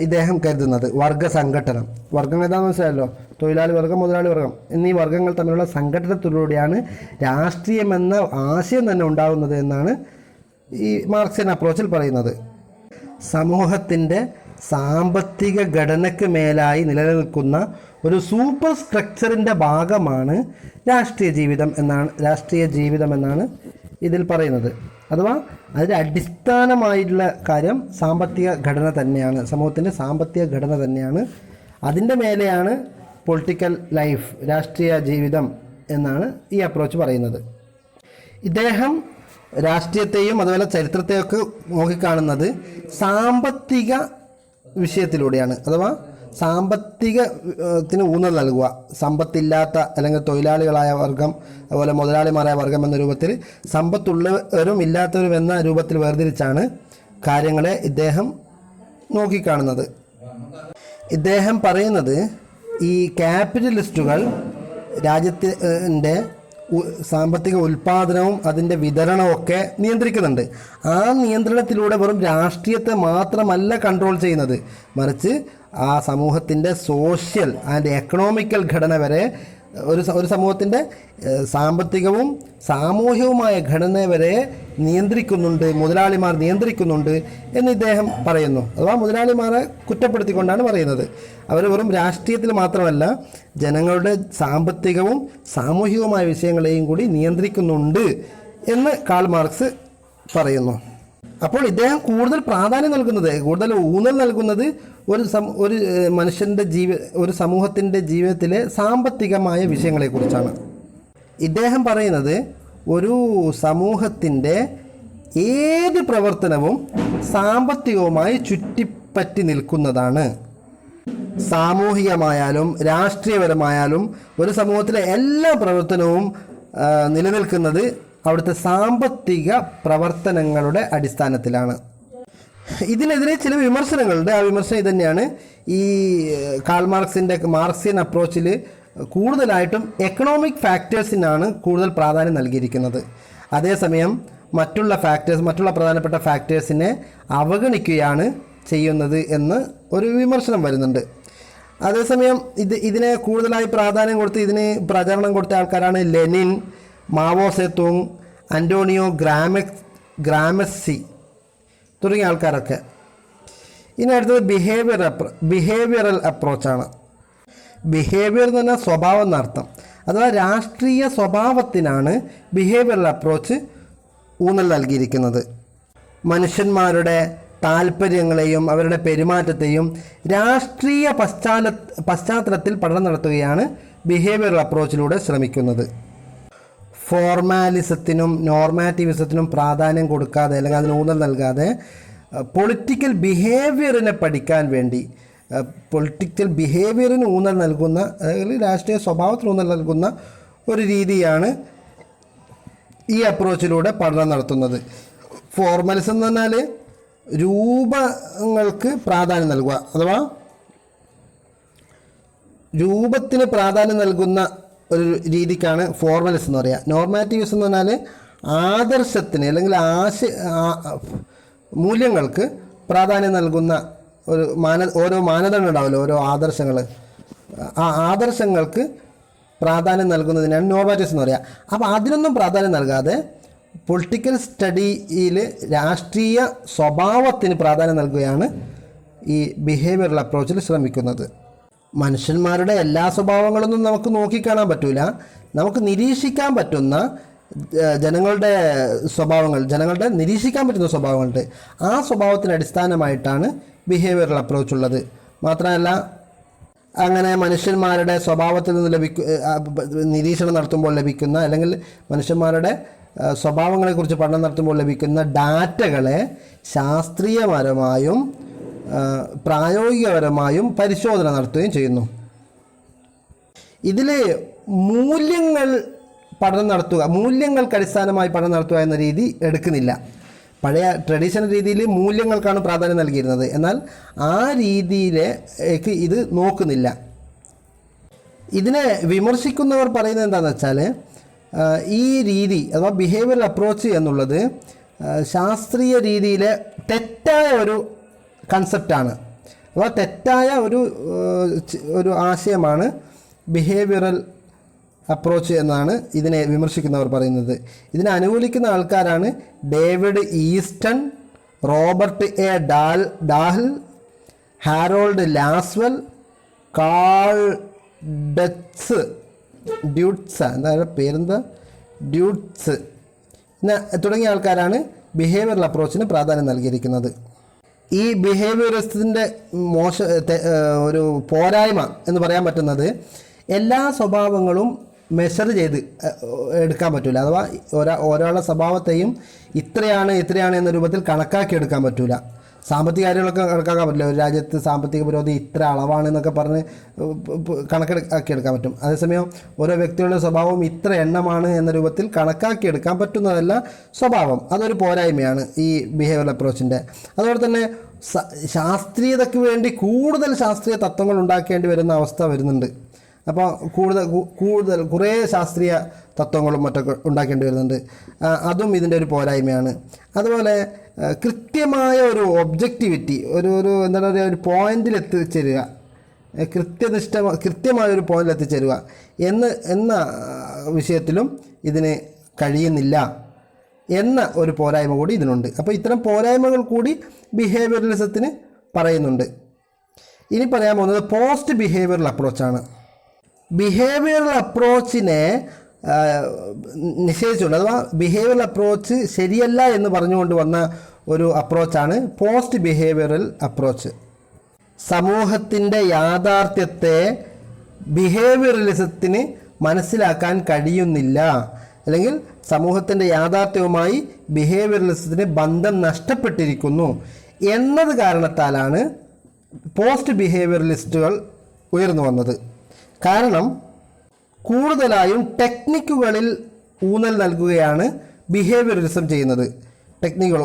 ഇദ്ദേഹം കരുതുന്നത്. വർഗ സംഘട്ടനം, വർഗം ഏതാണെന്ന് മനസ്സിലായല്ലോ, തൊഴിലാളി വർഗം, മുതലാളി വർഗം എന്നീ വർഗങ്ങൾ തമ്മിലുള്ള സംഘടനത്തിലൂടെയാണ് രാഷ്ട്രീയം എന്ന ആശയം തന്നെ ഉണ്ടാകുന്നത് എന്നാണ് ഈ മാർക്സിയൻ അപ്രോച്ചിൽ പറയുന്നത്. സമൂഹത്തിൻ്റെ സാമ്പത്തിക ഘടനയ്ക്ക് മേലായി നിലനിൽക്കുന്ന ഒരു സൂപ്പർ സ്ട്രക്ചറിൻ്റെ ഭാഗമാണ് രാഷ്ട്രീയ ജീവിതം എന്നാണ് ഇതിൽ പറയുന്നത്. അഥവാ അതിൻ്റെ അടിസ്ഥാനമായിട്ടുള്ള കാര്യം സാമ്പത്തിക ഘടന തന്നെയാണ്, സമൂഹത്തിൻ്റെ സാമ്പത്തിക ഘടന തന്നെയാണ്. അതിൻ്റെ മേലെയാണ് പൊളിറ്റിക്കൽ ലൈഫ്, രാഷ്ട്രീയ ജീവിതം എന്നാണ് ഈ അപ്രോച്ച് പറയുന്നത്. ഇദ്ദേഹം രാഷ്ട്രീയത്തെയും അതുപോലെ ചരിത്രത്തെയൊക്കെ നോക്കിക്കാണുന്നത് സാമ്പത്തിക വിഷയത്തിലൂടെയാണ്. അഥവാ സാമ്പത്തികത്തിന് ഊന്നൽ നൽകുക, സമ്പത്തില്ലാത്ത അല്ലെങ്കിൽ തൊഴിലാളികളായ വർഗം അതുപോലെ മുതലാളിമാരായ വർഗം എന്ന രൂപത്തിൽ സമ്പത്തുള്ളവരും ഇല്ലാത്തവരും എന്ന രൂപത്തിൽ വേർതിരിച്ചാണ് കാര്യങ്ങളെ ഇദ്ദേഹം നോക്കിക്കാണുന്നത്. ഇദ്ദേഹം പറയുന്നത് ഈ ക്യാപിറ്റലിസ്റ്റുകൾ രാജ്യത്തിൻ്റെ സാമ്പത്തിക ഉൽപ്പാദനവും അതിൻ്റെ വിതരണമൊക്കെ നിയന്ത്രിക്കുന്നുണ്ട്. ആ നിയന്ത്രണത്തിലൂടെ വെറും രാഷ്ട്രീയത്തെ മാത്രമല്ല കൺട്രോൾ ചെയ്യുന്നത്, മറിച്ച് ആ സമൂഹത്തിൻ്റെ സോഷ്യൽ ആൻഡ് എക്കണോമിക്കൽ ഘടന വരെ, ഒരു സമൂഹത്തിൻ്റെ സാമ്പത്തികവും സാമൂഹികവുമായ ഘടന വരെ നിയന്ത്രിക്കുന്നുണ്ട്, മുതലാളിമാർ നിയന്ത്രിക്കുന്നുണ്ട് എന്ന് ഇദ്ദേഹം പറയുന്നു. അഥവാ മുതലാളിമാരെ കുറ്റപ്പെടുത്തിക്കൊണ്ടാണ് പറയുന്നത്. അവർ വെറും രാഷ്ട്രീയത്തിൽ മാത്രമല്ല ജനങ്ങളുടെ സാമ്പത്തികവും സാമൂഹികവുമായ വിഷയങ്ങളെയും കൂടി നിയന്ത്രിക്കുന്നുണ്ട് എന്ന് കാൾ മാർക്സ് പറയുന്നു. അപ്പോൾ ഇദ്ദേഹം കൂടുതൽ പ്രാധാന്യം നൽകുന്നത്, കൂടുതൽ ഊന്നൽ നൽകുന്നത് ഒരു മനുഷ്യൻ്റെ ഒരു സമൂഹത്തിൻ്റെ ജീവിതത്തിലെ സാമ്പത്തികമായ വിഷയങ്ങളെക്കുറിച്ചാണ്. ഇദ്ദേഹം പറയുന്നത് ഒരു സമൂഹത്തിൻ്റെ ഏത് പ്രവർത്തനവും സാമ്പത്തികവുമായി ചുറ്റിപ്പറ്റി നിൽക്കുന്നതാണ്. സാമൂഹികമായാലും രാഷ്ട്രീയപരമായാലും ഒരു സമൂഹത്തിലെ എല്ലാ പ്രവർത്തനവും നിലനിൽക്കുന്നത് അവിടുത്തെ സാമ്പത്തിക പ്രവർത്തനങ്ങളുടെ അടിസ്ഥാനത്തിലാണ്. ഇതിനെതിരെ ചില വിമർശനങ്ങളുണ്ട്. ആ വിമർശനം ഇതുതന്നെയാണ്. ഈ കാൾ മാർക്സിൻ്റെ മാർക്സിയൻ അപ്രോച്ചിൽ കൂടുതലായിട്ടും എക്കണോമിക് ഫാക്ടേഴ്സിനാണ് കൂടുതൽ പ്രാധാന്യം നൽകിയിരിക്കുന്നത്. അതേസമയം മറ്റുള്ള പ്രധാനപ്പെട്ട ഫാക്ടേഴ്സിനെ അവഗണിക്കുകയാണ് ചെയ്യുന്നത് എന്ന് ഒരു വിമർശനം വരുന്നുണ്ട്. അതേസമയം ഇതിനെ കൂടുതലായി പ്രാധാന്യം കൊടുത്ത് ഇതിന് പ്രചാരണം കൊടുത്ത ആൾക്കാരാണ് ലെനിൻ, മാവോ സേതുങ്, അന്റോണിയോ ഗ്രാമസി തുടങ്ങിയ ആൾക്കാരൊക്കെ. ഇനി അടുത്തത് ബിഹേവിയറൽ അപ്രോച്ചാണ്. ബിഹേവിയർ എന്ന് പറഞ്ഞാൽ സ്വഭാവം എന്നർത്ഥം. അഥവാ രാഷ്ട്രീയ സ്വഭാവത്തിനാണ് ബിഹേവിയറൽ അപ്രോച്ച് ഊന്നൽ നൽകിയിരിക്കുന്നത്. മനുഷ്യന്മാരുടെ താല്പര്യങ്ങളെയും അവരുടെ പെരുമാറ്റത്തെയും രാഷ്ട്രീയ പശ്ചാത്തലത്തിൽ പഠനം നടത്തുകയാണ് ബിഹേവിയറൽ അപ്രോച്ചിലൂടെ ശ്രമിക്കുന്നത്. ഫോർമാലിസത്തിനും നോർമാറ്റിവിസത്തിനും പ്രാധാന്യം കൊടുക്കാതെ അല്ലെങ്കിൽ അതിന് ഊന്നൽ നൽകാതെ പൊളിറ്റിക്കൽ ബിഹേവിയറിനെ പഠിക്കാൻ വേണ്ടി പൊളിറ്റിക്കൽ ബിഹേവിയറിന് ഊന്നൽ നൽകുന്ന അല്ലെങ്കിൽ രാഷ്ട്രീയ സ്വഭാവത്തിന് ഊന്നൽ നൽകുന്ന ഒരു രീതിയാണ് ഈ അപ്രോച്ചിലൂടെ പഠനം നടത്തുന്നത്. ഫോർമാലിസം എന്ന് പറഞ്ഞാൽ രൂപങ്ങൾക്ക് പ്രാധാന്യം നൽകുക, അഥവാ രൂപത്തിന് പ്രാധാന്യം നൽകുന്ന ഒരു രീതിക്കാണ് ഫോർമാലിസം എന്ന് പറയുക. നോർമാറ്റീവ്സ് എന്ന് പറഞ്ഞാൽ ആദർശത്തിന് അല്ലെങ്കിൽ മൂല്യങ്ങൾക്ക് പ്രാധാന്യം നൽകുന്ന ഓരോ മാനദണ്ഡം ഉണ്ടാവില്ല, ഓരോ ആദർശങ്ങൾ, ആ ആദർശങ്ങൾക്ക് പ്രാധാന്യം നൽകുന്നതിനാണ് നോർമാറ്റീവ്സ് എന്ന് പറയുക. അപ്പോൾ അതിനൊന്നും പ്രാധാന്യം നൽകാതെ പൊളിറ്റിക്കൽ സ്റ്റഡിയിൽ രാഷ്ട്രീയ സ്വഭാവത്തിന് പ്രാധാന്യം നൽകുകയാണ് ഈ ബിഹേവിയറൽ അപ്രോച്ചിൽ ശ്രമിക്കുന്നത്. മനുഷ്യന്മാരുടെ എല്ലാ സ്വഭാവങ്ങളൊന്നും നമുക്ക് നോക്കിക്കാണാൻ പറ്റില്ല. നമുക്ക് നിരീക്ഷിക്കാൻ പറ്റുന്ന ജനങ്ങളുടെ സ്വഭാവങ്ങൾ, ജനങ്ങളുടെ നിരീക്ഷിക്കാൻ പറ്റുന്ന സ്വഭാവങ്ങളുണ്ട്. ആ സ്വഭാവത്തിന് അടിസ്ഥാനമായിട്ടാണ് ബിഹേവിയറൽ അപ്രോച്ച് ഉള്ളത്. മാത്രമല്ല അങ്ങനെ മനുഷ്യന്മാരുടെ സ്വഭാവത്തിൽ നിന്ന് നിരീക്ഷണം നടത്തുമ്പോൾ ലഭിക്കുന്ന അല്ലെങ്കിൽ മനുഷ്യന്മാരുടെ സ്വഭാവങ്ങളെക്കുറിച്ച് പഠനം നടത്തുമ്പോൾ ലഭിക്കുന്ന ഡാറ്റകളെ ശാസ്ത്രീയപരമായും പ്രായോഗികപരമായും പരിശോധന നടത്തുകയും ചെയ്യുന്നു. ഇതിൽ മൂല്യങ്ങൾ പഠനം നടത്തുക, മൂല്യങ്ങൾക്ക് അടിസ്ഥാനമായി പഠനം നടത്തുക എന്ന രീതി എടുക്കുന്നില്ല. പഴയ ട്രഡീഷണൽ രീതിയിൽ മൂല്യങ്ങൾക്കാണ് പ്രാധാന്യം നൽകിയിരുന്നത്. എന്നാൽ ആ രീതിയിലേക്ക് ഇത് നോക്കുന്നില്ല. ഇതിനെ വിമർശിക്കുന്നവർ പറയുന്നത് എന്താണെന്ന് വെച്ചാൽ ഈ രീതി അഥവാ ബിഹേവിയറൽ അപ്രോച്ച് എന്നുള്ളത് ശാസ്ത്രീയ രീതിയിലെ തെറ്റായ ഒരു കൺസെപ്റ്റാണ്, അഥവാ തെറ്റായ ഒരു ആശയമാണ് ബിഹേവിയറൽ അപ്രോച്ച് എന്നാണ് ഇതിനെ വിമർശിക്കുന്നവർ പറയുന്നത്. ഇതിനെ അനുകൂലിക്കുന്ന ആൾക്കാരാണ് David Easton, Robert A Dahl, Harold Lasswell, Karl Deutsch തുടങ്ങിയ ആൾക്കാരാണ് ബിഹേവിയറൽ അപ്രോച്ചിന് പ്രാധാന്യം നൽകിയിരിക്കുന്നത്. ഈ ബിഹേവിയറിസത്തിൻ്റെ ഒരു പോരായ്മ എന്ന് പറയാൻ പറ്റുന്നത് എല്ലാ സ്വഭാവങ്ങളും മെഷർ ചെയ്ത് എടുക്കാൻ പറ്റില്ല. അഥവാ ഒരാളുടെ സ്വഭാവത്തെയും ഇത്രയാണ് എന്ന രൂപത്തിൽ കണക്കാക്കി എടുക്കാൻ പറ്റില്ല. സാമ്പത്തിക കാര്യങ്ങളൊക്കെ കണക്കാക്കാൻ പറ്റില്ല. ഒരു രാജ്യത്ത് സാമ്പത്തിക പുരോഗതി ഇത്ര അളവാണ് എന്നൊക്കെ പറഞ്ഞ് കണക്കാക്കി എടുക്കാൻ പറ്റും. അതേസമയം ഓരോ വ്യക്തികളുടെ സ്വഭാവം ഇത്ര എണ്ണമാണ് എന്ന രൂപത്തിൽ കണക്കാക്കി എടുക്കാൻ പറ്റുന്നതല്ല സ്വഭാവം. അതൊരു പോരായ്മയാണ് ഈ ബിഹേവിയറൽ അപ്രോച്ചിൻ്റെ. അതുപോലെ തന്നെ ശാസ്ത്രീയതയ്ക്ക് വേണ്ടി കൂടുതൽ ശാസ്ത്രീയ തത്വങ്ങൾ ഉണ്ടാക്കേണ്ടി വരുന്ന അവസ്ഥ വരുന്നുണ്ട്. അപ്പോൾ കുറേ ശാസ്ത്രീയ തത്വങ്ങളും മറ്റൊക്കെ ഉണ്ടാക്കേണ്ടി വരുന്നുണ്ട്. അതും ഇതിൻ്റെ ഒരു പോരായ്മയാണ്. അതുപോലെ കൃത്യമായ ഒരു ഒബ്ജക്റ്റിവിറ്റി, എന്താണ് പറയുക, ഒരു പോയിന്റിൽ എത്തിച്ചേരുക, കൃത്യമായ ഒരു പോയിന്റിൽ എത്തിച്ചേരുക എന്ന വിഷയത്തിലും ഇതിന് കഴിയുന്നില്ല എന്ന ഒരു പോരായ്മ കൂടി ഇതിനുണ്ട്. അപ്പോൾ ഇത്തരം പോരായ്മകൾ കൂടി ബിഹേവിയറലിസത്തിന് പറയുന്നുണ്ട്. ഇനി പറയാൻ പോകുന്നത് പോസ്റ്റ് ബിഹേവിയറൽ അപ്രോച്ചാണ്. ബിഹേവിയറൽ അപ്രോച്ചിനെ നിഷേധിച്ചുകൊണ്ട്, അഥവാ ബിഹേവിയറൽ അപ്രോച്ച് ശരിയല്ല എന്ന് പറഞ്ഞുകൊണ്ട് വന്ന ഒരു അപ്രോച്ചാണ് പോസ്റ്റ് ബിഹേവിയറൽ അപ്രോച്ച്. സമൂഹത്തിൻ്റെ യാഥാർത്ഥ്യത്തെ ബിഹേവിയറലിസത്തിന് മനസ്സിലാക്കാൻ കഴിയുന്നില്ല, അല്ലെങ്കിൽ സമൂഹത്തിൻ്റെ യാഥാർത്ഥ്യവുമായി ബിഹേവിയറലിസത്തിന് ബന്ധം നഷ്ടപ്പെട്ടിരിക്കുന്നു എന്നത് കാരണത്താലാണ് പോസ്റ്റ് ബിഹേവിയറലിസ്റ്റുകൾ ഉയർന്നു വന്നത്. കാരണം കൂടുതലായും ടെക്നിക്കുകളിൽ ഊന്നൽ നൽകുകയാണ് ബിഹേവിയറലിസം ചെയ്യുന്നത്. ടെക്നിക്കുകൾ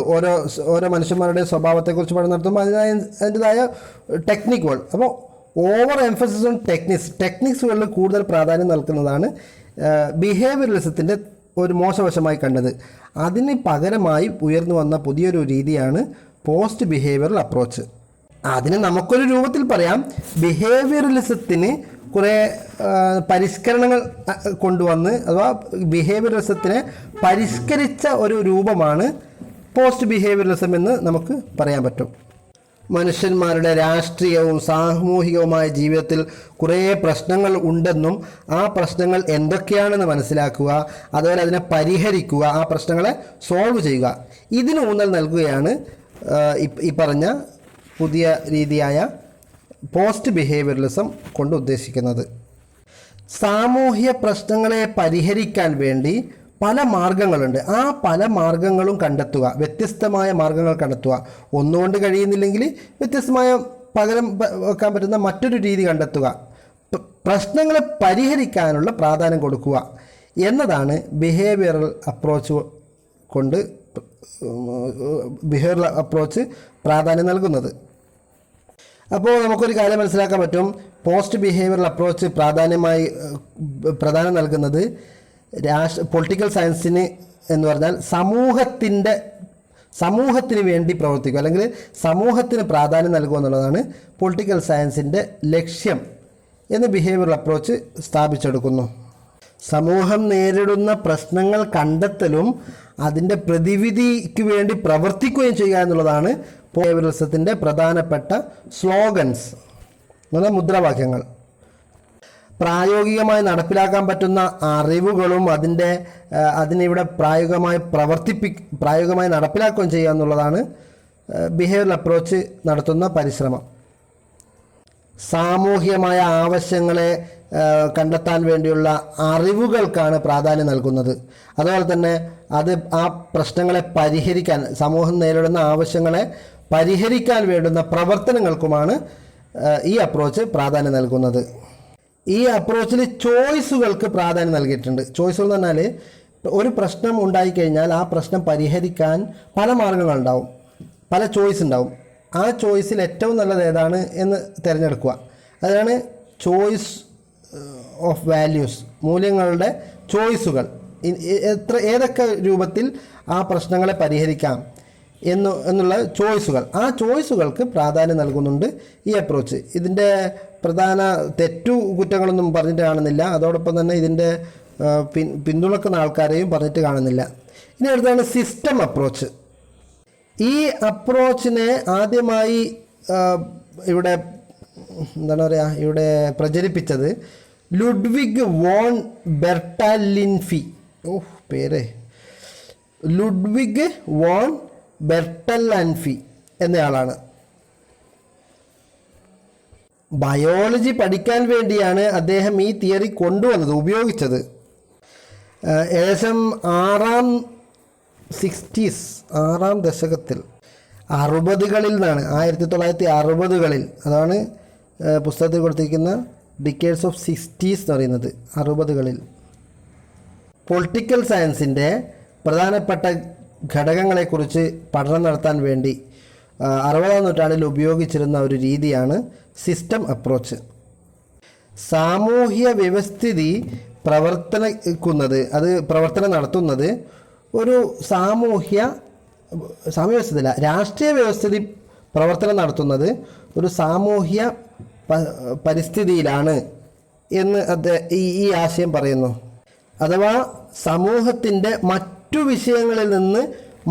ഓരോ മനുഷ്യന്മാരുടെ സ്വഭാവത്തെക്കുറിച്ച് പഠനം നടത്തുമ്പോൾ അതിൻ്റെതായ ടെക്നിക്കുകൾ, അപ്പോൾ ഓവർ എംഫസിസ് ഓൺ ടെക്നിക്സുകളിൽ കൂടുതൽ പ്രാധാന്യം നൽകുന്നതാണ് ബിഹേവിയറലിസത്തിൻ്റെ ഒരു മോശവശമായി കണ്ടത്. അതിന് പകരമായി ഉയർന്നു വന്ന പുതിയൊരു രീതിയാണ് പോസ്റ്റ് ബിഹേവിയറൽ അപ്രോച്ച്. അതിന് നമുക്കൊരു രൂപത്തിൽ പറയാം, ബിഹേവിയറലിസത്തിന് കുറേ പരിഷ്കരണങ്ങൾ കൊണ്ടുവന്ന്, അഥവാ ബിഹേവിയറലിസത്തിനെ പരിഷ്കരിച്ച ഒരു രൂപമാണ് പോസ്റ്റ് ബിഹേവിയറലിസം എന്ന് നമുക്ക് പറയാൻ പറ്റും. മനുഷ്യന്മാരുടെ രാഷ്ട്രീയവും സാമൂഹികവുമായ ജീവിതത്തിൽ കുറേ പ്രശ്നങ്ങൾ ഉണ്ടെന്നും ആ പ്രശ്നങ്ങൾ എന്തൊക്കെയാണെന്ന് മനസ്സിലാക്കുക, അതുപോലെ അതിനെ പരിഹരിക്കുക, ആ പ്രശ്നങ്ങളെ സോൾവ് ചെയ്യുക, ഇതിന് ഊന്നൽ നൽകുകയാണ് ഈ പറഞ്ഞ പുതിയ രീതിയായ പോസ്റ്റ് ബിഹേവിയറലിസം കൊണ്ട് ഉദ്ദേശിക്കുന്നത്. സാമൂഹ്യ പ്രശ്നങ്ങളെ പരിഹരിക്കാൻ വേണ്ടി പല മാർഗങ്ങളുണ്ട്. ആ പല മാർഗങ്ങളും കണ്ടെത്തുക, വ്യത്യസ്തമായ മാർഗങ്ങൾ കണ്ടെത്തുക. ഒന്നുകൊണ്ട് കഴിയുന്നില്ലെങ്കിൽ വ്യത്യസ്തമായ പകരം വെക്കാൻ പറ്റുന്ന മറ്റൊരു രീതി കണ്ടെത്തുക. പ്രശ്നങ്ങളെ പരിഹരിക്കാനുള്ള പ്രാധാന്യം കൊടുക്കുക എന്നതാണ് ബിഹേവിയറൽ അപ്രോച്ച് കൊണ്ട് ബിഹേവിയറൽ അപ്രോച്ച് പ്രാധാന്യം നൽകുന്നത്. അപ്പോൾ നമുക്കൊരു കാര്യം മനസ്സിലാക്കാൻ പറ്റും. പോസ്റ്റ് ബിഹേവിയറൽ അപ്രോച്ച് പ്രാധാന്യം നൽകുന്നത് പൊളിറ്റിക്കൽ സയൻസിന് എന്ന് പറഞ്ഞാൽ സമൂഹത്തിന് വേണ്ടി പ്രവർത്തിക്കുക, അല്ലെങ്കിൽ സമൂഹത്തിന് പ്രാധാന്യം നൽകുക എന്നുള്ളതാണ് പൊളിറ്റിക്കൽ സയൻസിൻ്റെ ലക്ഷ്യം എന്ന് ബിഹേവിയറൽ അപ്രോച്ച് സ്ഥാപിച്ചെടുക്കുന്നു. സമൂഹം നേരിടുന്ന പ്രശ്നങ്ങൾ കണ്ടെത്തലും അതിൻ്റെ പ്രതിവിധിക്ക് വേണ്ടി പ്രവർത്തിക്കുകയും ചെയ്യുക എന്നുള്ളതാണ് ബിഹേവിയറലിസത്തിൻ്റെ പ്രധാനപ്പെട്ട സ്ലോഗൻസ്, മുദ്രാവാക്യങ്ങൾ. പ്രായോഗികമായി നടപ്പിലാക്കാൻ പറ്റുന്ന അറിവുകളും അതിനിവിടെ പ്രായോഗികമായി നടപ്പിലാക്കുകയും ചെയ്യുക എന്നുള്ളതാണ് ബിഹേവിയറൽ അപ്രോച്ച് നടത്തുന്ന പരിശ്രമം. സാമൂഹികമായ ആവശ്യങ്ങളെ കണ്ടെത്താൻ വേണ്ടിയുള്ള അറിവുകൾക്കാണ് പ്രാധാന്യം നൽകുന്നത്. അതുപോലെ തന്നെ ആ പ്രശ്നങ്ങളെ പരിഹരിക്കാൻ, സമൂഹം നേരിടുന്ന ആവശ്യങ്ങളെ പരിഹരിക്കാൻ വേണ്ടുന്ന പ്രവർത്തനങ്ങൾക്കുമാണ് ഈ അപ്രോച്ച് പ്രാധാന്യം നൽകുന്നത്. ഈ അപ്രോച്ചിൽ ചോയ്സുകൾക്ക് പ്രാധാന്യം നൽകിയിട്ടുണ്ട്. ചോയ്സുകൾ എന്ന് പറഞ്ഞാൽ ഒരു പ്രശ്നം ഉണ്ടായിക്കഴിഞ്ഞാൽ ആ പ്രശ്നം പരിഹരിക്കാൻ പല മാർഗങ്ങളുണ്ടാവും, പല ചോയ്സ് ഉണ്ടാവും. ആ ചോയ്സിൽ ഏറ്റവും നല്ലത് ഏതാണ് എന്ന് തിരഞ്ഞെടുക്കുക. അതാണ് ചോയ്സ് ഓഫ് വാല്യൂസ്, മൂല്യങ്ങളുടെ ചോയ്സുകൾ. ഏതൊക്കെ രൂപത്തിൽ ആ പ്രശ്നങ്ങളെ പരിഹരിക്കാം എന്നുള്ള ചോയ്സുകൾ, ആ ചോയ്സുകൾക്ക് പ്രാധാന്യം നൽകുന്നുണ്ട് ഈ അപ്രോച്ച്. ഇതിൻ്റെ പ്രധാന കുറ്റങ്ങളൊന്നും പറഞ്ഞിട്ട് കാണുന്നില്ല. അതോടൊപ്പം തന്നെ ഇതിൻ്റെ പിന്തുണക്കുന്ന ആൾക്കാരെയും പറഞ്ഞിട്ട് കാണുന്നില്ല. ഇനി അടുത്താണ് സിസ്റ്റം അപ്രോച്ച്. ഈ അപ്രോച്ചിനെ ആദ്യമായി ഇവിടെ പ്രചരിപ്പിച്ചത് ലുഡ്വിഗ് വോൺ ബെർട്ടാലിൻഫി. ലുഡ്വിഗ് വോൺ ബെർട്ടലാൻഫി എന്നയാളാണ്. ബയോളജി പഠിക്കാൻ വേണ്ടിയാണ് അദ്ദേഹം ഈ തിയറി ഉപയോഗിച്ചത്. ഏകദേശം ആറാം ദശകത്തിൽ 60കളിൽ നിന്നാണ്, 1960കളിൽ, അതാണ് പുസ്തകത്തിൽ കൊടുത്തിരിക്കുന്ന ഡിക്കേഡ്സ് ഓഫ് 60s എന്ന് പറയുന്നത്, 60കളിൽ. പൊളിറ്റിക്കൽ സയൻസിൻ്റെ പ്രധാനപ്പെട്ട ഘടകങ്ങളെക്കുറിച്ച് പഠനം നടത്താൻ വേണ്ടി 60ാം നൂറ്റാണ്ടിൽ ഉപയോഗിച്ചിരുന്ന ഒരു രീതിയാണ് സിസ്റ്റം അപ്രോച്ച്. സാമൂഹ്യ വ്യവസ്ഥിതി പ്രവർത്തനം നടത്തുന്നത് ഒരു രാഷ്ട്രീയ വ്യവസ്ഥിതി പ്രവർത്തനം നടത്തുന്നത് ഒരു സാമൂഹ്യ പരിസ്ഥിതിയിലാണ് എന്ന് ഈ ആശയം പറയുന്നു. അഥവാ സമൂഹത്തിൻ്റെ മറ്റു വിഷയങ്ങളിൽ നിന്ന്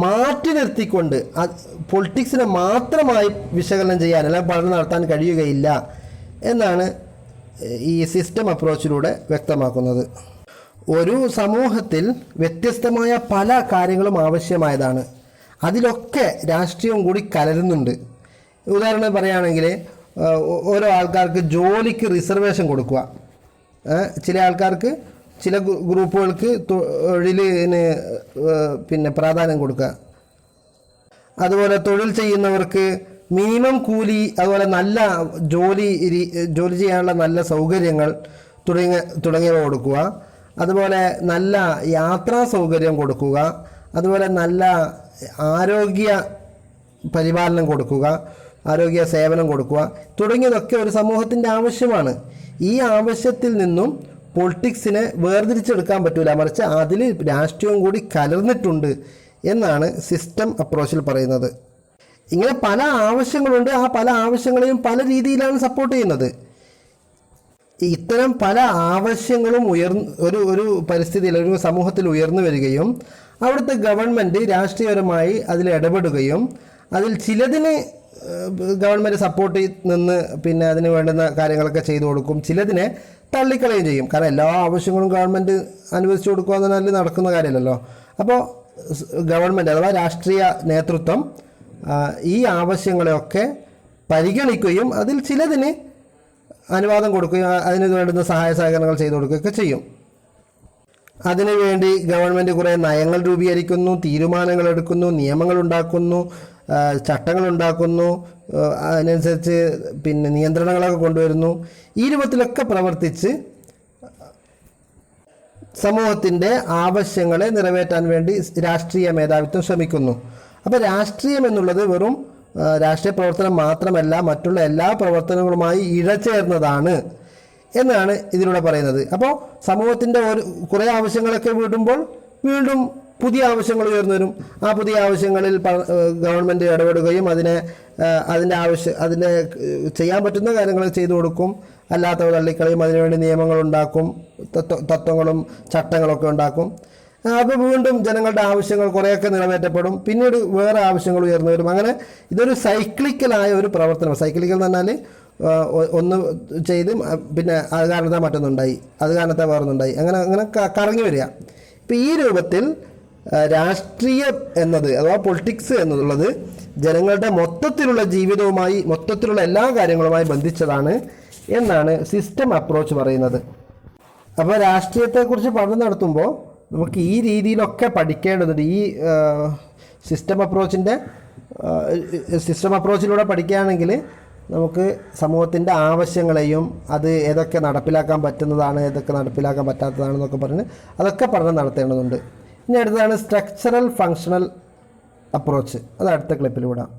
മാറ്റി നിർത്തിക്കൊണ്ട് പൊളിറ്റിക്സിനെ മാത്രമായി വിശകലനം ചെയ്യാൻ അല്ലെങ്കിൽ പഠനം നടത്താൻ കഴിയുകയില്ല എന്നാണ് ഈ സിസ്റ്റം അപ്രോച്ചിലൂടെ വ്യക്തമാക്കുന്നത്. ഒരു സമൂഹത്തിൽ വ്യത്യസ്തമായ പല കാര്യങ്ങളും ആവശ്യമായതാണ്. അതിലൊക്കെ രാഷ്ട്രീയവും കൂടി കലരുന്നുണ്ട്. ഉദാഹരണം പറയുകയാണെങ്കിൽ ഓരോ ആൾക്കാർക്ക് ജോലിക്ക് റിസർവേഷൻ കൊടുക്കുക, ചില ആൾക്കാർക്ക്, ചില ഗ്രൂപ്പുകൾക്ക് തൊഴിലിന് പ്രാധാന്യം കൊടുക്കുക, അതുപോലെ തൊഴിൽ ചെയ്യുന്നവർക്ക് മിനിമം കൂലി, അതുപോലെ നല്ല ജോലി ചെയ്യാനുള്ള നല്ല സൗകര്യങ്ങൾ തുടങ്ങിയവ കൊടുക്കുക, അതുപോലെ നല്ല യാത്രാ സൗകര്യം കൊടുക്കുക, അതുപോലെ നല്ല ആരോഗ്യ പരിപാലനം കൊടുക്കുക, ആരോഗ്യ സേവനം കൊടുക്കുക തുടങ്ങിയതൊക്കെ ഒരു സമൂഹത്തിൻ്റെ ആവശ്യമാണ്. ഈ ആവശ്യത്തിൽ നിന്നും പൊളിറ്റിക്സിനെ വേർതിരിച്ചെടുക്കാൻ പറ്റില്ല, മറിച്ച് അതിൽ രാഷ്ട്രീയവും കൂടി കലർന്നിട്ടുണ്ട് എന്നാണ് സിസ്റ്റം അപ്രോച്ചിൽ പറയുന്നത്. ഇങ്ങനെ പല ആവശ്യങ്ങളുണ്ട്, ആ പല ആവശ്യങ്ങളെയും പല രീതിയിലാണ് സപ്പോർട്ട് ചെയ്യുന്നത്. ഇത്തരം പല ആവശ്യങ്ങളും ഒരു പരിസ്ഥിതിയിൽ, ഒരു സമൂഹത്തിൽ ഉയർന്നു വരികയും അവിടുത്തെ ഗവൺമെൻറ് രാഷ്ട്രീയപരമായി അതിൽ ഇടപെടുകയും അതിൽ ചിലതിന് ഗവൺമെൻറ് സപ്പോർട്ടിൽ നിന്ന് പിന്നെ അതിന് വേണ്ടുന്ന കാര്യങ്ങളൊക്കെ ചെയ്തു കൊടുക്കും. ചിലതിനെ തള്ളിക്കളയുകയും ചെയ്യും. കാരണം എല്ലാ ആവശ്യങ്ങളും ഗവൺമെൻറ് അനുവദിച്ചു കൊടുക്കുക എന്ന് പറഞ്ഞാൽ നടക്കുന്ന കാര്യമല്ലല്ലോ. അപ്പോൾ ഗവൺമെൻറ് അഥവാ രാഷ്ട്രീയ നേതൃത്വം ഈ ആവശ്യങ്ങളെയൊക്കെ പരിഗണിക്കുകയും അതിൽ ചിലതിന് അനുവാദം കൊടുക്കുകയും അതിന് വേണ്ടുന്ന സഹായ സഹകരണങ്ങൾ ചെയ്തു കൊടുക്കുകയൊക്കെ ചെയ്യും. അതിനുവേണ്ടി ഗവൺമെൻറ് കുറേ നയങ്ങൾ രൂപീകരിക്കുന്നു, തീരുമാനങ്ങൾ എടുക്കുന്നു, നിയമങ്ങൾ ഉണ്ടാക്കുന്നു, ചട്ടങ്ങൾ ഉണ്ടാക്കുന്നു, അതിനനുസരിച്ച് പിന്നെ നിയന്ത്രണങ്ങളൊക്കെ കൊണ്ടുവരുന്നു. ഈ രൂപത്തിലൊക്കെ പ്രവർത്തിച്ച് സമൂഹത്തിൻ്റെ ആവശ്യങ്ങളെ നിറവേറ്റാൻ വേണ്ടി രാഷ്ട്രീയ മേധാവിത്വം ശ്രമിക്കുന്നു. അപ്പോൾ രാഷ്ട്രീയം എന്നുള്ളത് വെറും രാഷ്ട്രീയ പ്രവർത്തനം മാത്രമല്ല, മറ്റുള്ള എല്ലാ പ്രവർത്തനങ്ങളുമായി ഇഴചേർന്നതാണ് എന്നാണ് ഇതിലൂടെ പറയുന്നത്. അപ്പോൾ സമൂഹത്തിൻ്റെ കുറേ ആവശ്യങ്ങളൊക്കെ വീടുമ്പോൾ വീണ്ടും പുതിയ ആവശ്യങ്ങൾ ഉയർന്നു വരും. ആ പുതിയ ആവശ്യങ്ങളിൽ ഗവൺമെൻറ് ഇടപെടുകയും അതിനെ ചെയ്യാൻ പറ്റുന്ന കാര്യങ്ങൾ ചെയ്തു കൊടുക്കും, അല്ലാത്തവ തള്ളിക്കളയും, അതിനുവേണ്ടി നിയമങ്ങൾ ഉണ്ടാക്കും, തത്വങ്ങളും ചട്ടങ്ങളൊക്കെ ഉണ്ടാക്കും. അപ്പോൾ വീണ്ടും ജനങ്ങളുടെ ആവശ്യങ്ങൾ കുറേയൊക്കെ നിറവേറ്റപ്പെടും, പിന്നീട് വേറെ ആവശ്യങ്ങൾ ഉയർന്നു വരും. അങ്ങനെ ഇതൊരു സൈക്ലിക്കലായ ഒരു പ്രവർത്തനം. സൈക്ലിക്കൽ എന്ന് പറഞ്ഞാൽ ഒന്ന് ചെയ്ത് പിന്നെ അത് കാരണത്താൽ മറ്റൊന്നുണ്ടായി, അത് കാരണത്താൽ വേറൊന്നുണ്ടായി, അങ്ങനെ കറങ്ങി വരിക. ഇപ്പം ഈ രൂപത്തിൽ രാഷ്ട്രീയം എന്നത് അഥവാ പൊളിറ്റിക്സ് എന്നുള്ളത് ജനങ്ങളുടെ മൊത്തത്തിലുള്ള ജീവിതവുമായി, മൊത്തത്തിലുള്ള എല്ലാ കാര്യങ്ങളുമായി ബന്ധിച്ചതാണ് എന്നാണ് സിസ്റ്റം അപ്രോച്ച് പറയുന്നത്. അപ്പോൾ രാഷ്ട്രീയത്തെക്കുറിച്ച് പഠനം നടത്തുമ്പോൾ നമുക്ക് ഈ രീതിയിലൊക്കെ പഠിക്കേണ്ടതുണ്ട്. ഈ സിസ്റ്റം അപ്രോച്ചിലൂടെ പഠിക്കുകയാണെങ്കിൽ നമുക്ക് സമൂഹത്തിൻ്റെ ആവശ്യങ്ങളെയും അത് ഏതൊക്കെ നടപ്പിലാക്കാൻ പറ്റുന്നതാണ്, ഏതൊക്കെ നടപ്പിലാക്കാൻ പറ്റാത്തതാണെന്നൊക്കെ പറഞ്ഞ് അതൊക്കെ പഠനം നടത്തേണ്ടതുണ്ട്. ഇനി അടുത്തതാണ് സ്ട്രക്ചറൽ ഫങ്ഷണൽ അപ്രോച്ച്. അത് അടുത്ത ക്ലിപ്പിൽ വിടാം.